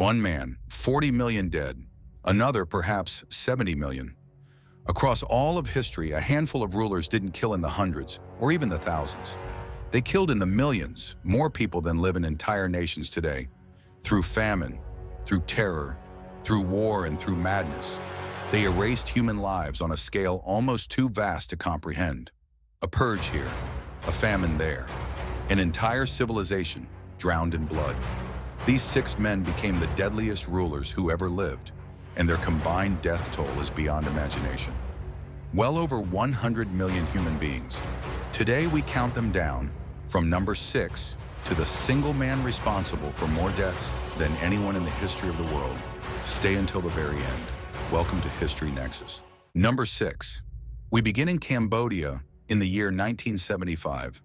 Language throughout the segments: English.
One man, 40 million dead. Another, perhaps 70 million. Across all of history, a handful of rulers didn't kill in the hundreds or even the thousands. They killed in the millions, more people than live in entire nations today. Through famine, through terror, through war, and through madness, they erased human lives on a scale almost too vast to comprehend. A purge here, a famine there, an entire civilization drowned in blood. These 6 men became the deadliest rulers who ever lived, and their combined death toll is beyond imagination. Well over 100 million human beings. Today we count them down from number 6 to the single man responsible for more deaths than anyone in the history of the world. Stay until the very end. Welcome to History Nexus. Number 6. We begin in Cambodia in the year 1975.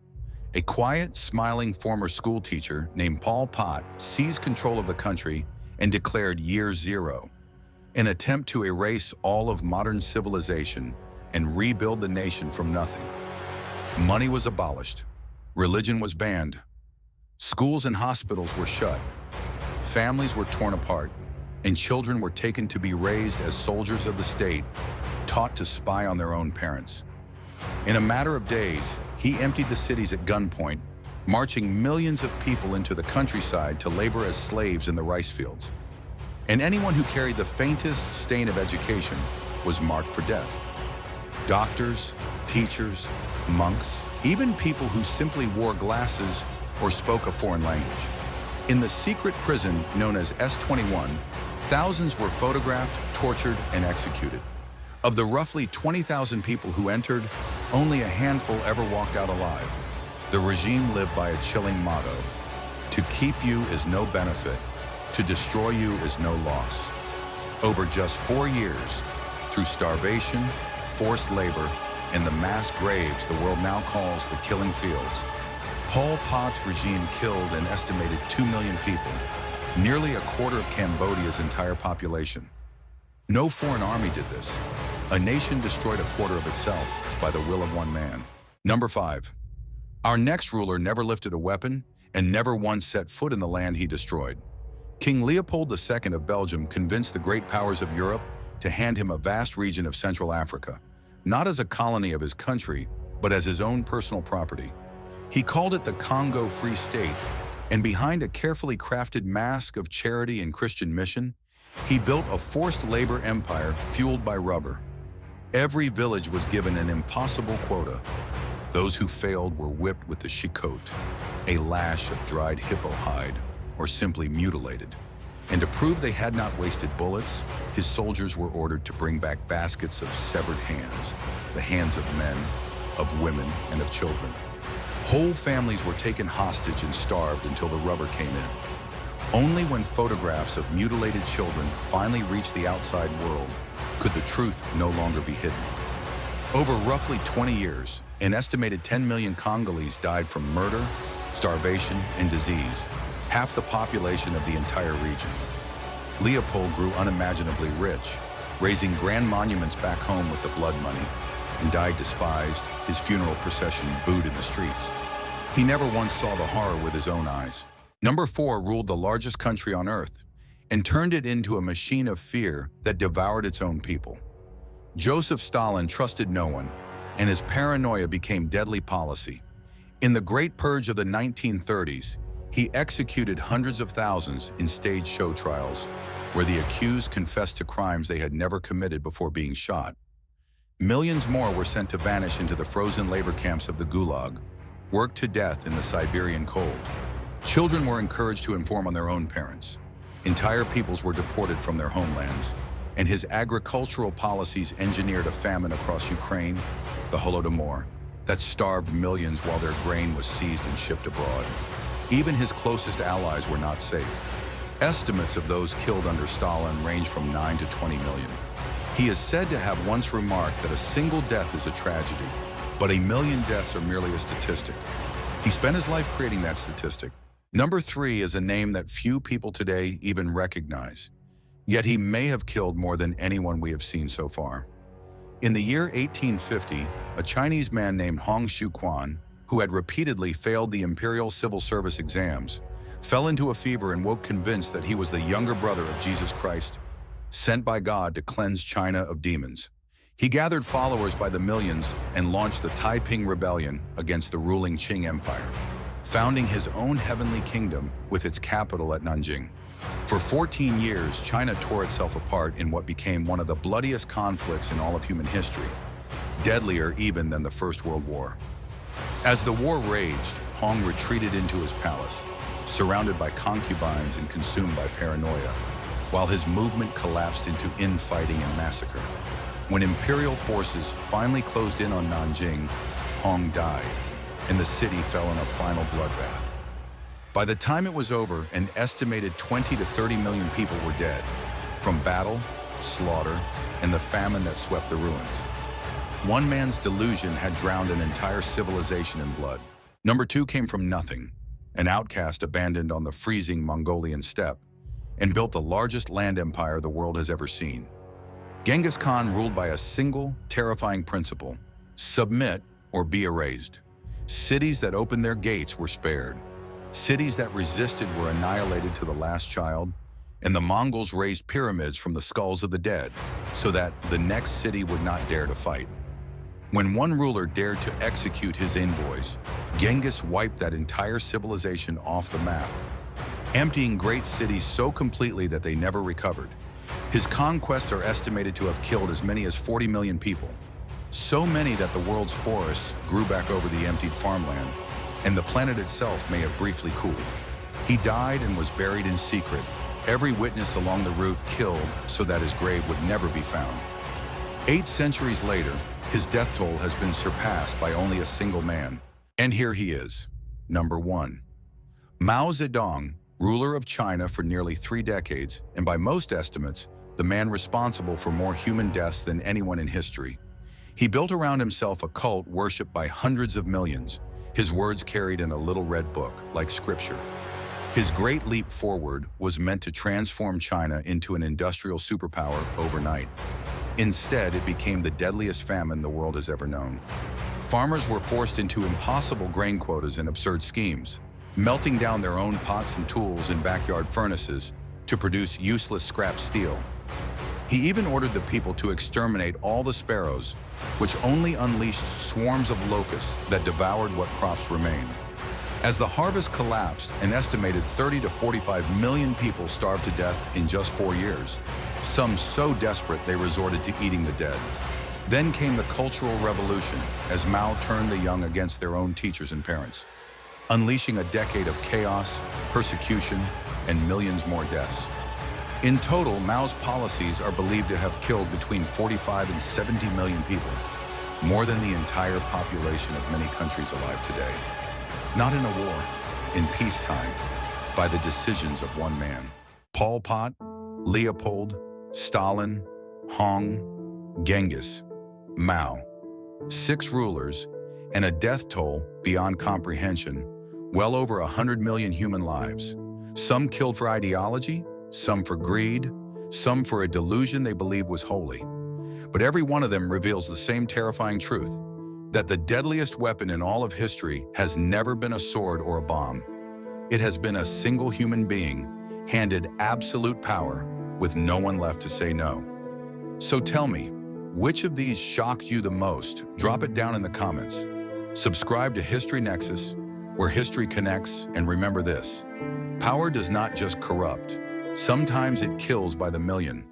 A quiet, smiling former school teacher named Pol Pot seized control of the country and declared Year Zero, an attempt to erase all of modern civilization and rebuild the nation from nothing. Money was abolished. Religion was banned. Schools and hospitals were shut. Families were torn apart, and children were taken to be raised as soldiers of the state, taught to spy on their own parents. In a matter of days, he emptied the cities at gunpoint, marching millions of people into the countryside to labor as slaves in the rice fields. And anyone who carried the faintest stain of education was marked for death. Doctors, teachers, monks, even people who simply wore glasses or spoke a foreign language. In the secret prison known as S-21, thousands were photographed, tortured, and executed. Of the roughly 20,000 people who entered, only a handful ever walked out alive. The regime lived by a chilling motto: to keep you is no benefit, to destroy you is no loss. Over just 4 years, through starvation, forced labor, and the mass graves the world now calls the killing fields, Pol Pot's regime killed an estimated 2 million people, nearly a quarter of Cambodia's entire population. No foreign army did this. A nation destroyed a quarter of itself by the will of one man. Number 5. Our next ruler never lifted a weapon and never once set foot in the land he destroyed. King Leopold II of Belgium convinced the great powers of Europe to hand him a vast region of Central Africa, not as a colony of his country, but as his own personal property. He called it the Congo Free State, and behind a carefully crafted mask of charity and Christian mission, he built a forced labor empire fueled by rubber. Every village was given an impossible quota. Those who failed were whipped with the Xiuquan, a lash of dried hippo hide, or simply mutilated. And to prove they had not wasted bullets, his soldiers were ordered to bring back baskets of severed hands, the hands of men, of women, and of children. Whole families were taken hostage and starved until the rubber came in. Only when photographs of mutilated children finally reached the outside world could the truth no longer be hidden. Over roughly 20 years, an estimated 10 million Congolese died from murder, starvation, and disease, half the population of the entire region. Leopold grew unimaginably rich, raising grand monuments back home with the blood money, and died despised, his funeral procession booed in the streets. He never once saw the horror with his own eyes. Number 4 ruled the largest country on earth and turned it into a machine of fear that devoured its own people. Joseph Stalin trusted no one, and his paranoia became deadly policy. In the Great Purge of the 1930s, he executed hundreds of thousands in staged show trials, where the accused confessed to crimes they had never committed before being shot. Millions more were sent to vanish into the frozen labor camps of the Gulag, worked to death in the Siberian cold. Children were encouraged to inform on their own parents. Entire peoples were deported from their homelands, and his agricultural policies engineered a famine across Ukraine, the Holodomor, that starved millions while their grain was seized and shipped abroad. Even his closest allies were not safe. Estimates of those killed under Stalin range from 9 to 20 million. He is said to have once remarked that a single death is a tragedy, but a million deaths are merely a statistic. He spent his life creating that statistic. Number 3 is a name that few people today even recognize, yet he may have killed more than anyone we have seen so far. In the year 1850, a Chinese man named Xiuquan, who had repeatedly failed the imperial civil service exams, fell into a fever and woke convinced that he was the younger brother of Jesus Christ, sent by God to cleanse China of demons. He gathered followers by the millions and launched the Taiping rebellion against the ruling Qing Empire, founding his own heavenly kingdom with its capital at Nanjing. For 14 years, China tore itself apart in what became one of the bloodiest conflicts in all of human history, deadlier even than the First World War. As the war raged, Hong retreated into his palace, surrounded by concubines and consumed by paranoia, while his movement collapsed into infighting and massacre. When imperial forces finally closed in on Nanjing, Hong died, and the city fell in a final bloodbath. By the time it was over, an estimated 20 to 30 million people were dead, from battle, slaughter, and the famine that swept the ruins. One man's delusion had drowned an entire civilization in blood. Number 2 came from nothing, an outcast abandoned on the freezing Mongolian steppe, and built the largest land empire the world has ever seen. Genghis Khan ruled by a single, terrifying principle: submit or be erased. Cities that opened their gates were spared. Cities that resisted were annihilated to the last child, and the Mongols raised pyramids from the skulls of the dead so that the next city would not dare to fight. When one ruler dared to execute his envoys, Genghis wiped that entire civilization off the map, emptying great cities so completely that they never recovered. His conquests are estimated to have killed as many as 40 million people, so many that the world's forests grew back over the emptied farmland, and the planet itself may have briefly cooled. He died and was buried in secret, every witness along the route killed so that his grave would never be found. 8 centuries later, his death toll has been surpassed by only a single man. And here he is, number 1. Mao Zedong, ruler of China for nearly 3 decades, and by most estimates, the man responsible for more human deaths than anyone in history. He built around himself a cult worshipped by hundreds of millions, his words carried in a little red book, like scripture. His great leap forward was meant to transform China into an industrial superpower overnight. Instead, it became the deadliest famine the world has ever known. Farmers were forced into impossible grain quotas and absurd schemes, melting down their own pots and tools in backyard furnaces to produce useless scrap steel. He even ordered the people to exterminate all the sparrows, which only unleashed swarms of locusts that devoured what crops remained. As the harvest collapsed, an estimated 30 to 45 million people starved to death in just 4 years, some so desperate they resorted to eating the dead. Then came the Cultural Revolution, as Mao turned the young against their own teachers and parents, unleashing a decade of chaos, persecution, and millions more deaths. In total, Mao's policies are believed to have killed between 45 and 70 million people, more than the entire population of many countries alive today. Not in a war, in peacetime, by the decisions of one man. Pol Pot, Leopold, Stalin, Hong, Genghis, Mao. 6 rulers and a death toll beyond comprehension, well over 100 million human lives. Some killed for ideology, some for greed, some for a delusion they believed was holy. But every one of them reveals the same terrifying truth, that the deadliest weapon in all of history has never been a sword or a bomb. It has been a single human being handed absolute power with no one left to say no. So tell me, which of these shocked you the most? Drop it down in the comments. Subscribe to History Nexus, where history connects, and remember this: power does not just corrupt. Sometimes it kills by the million.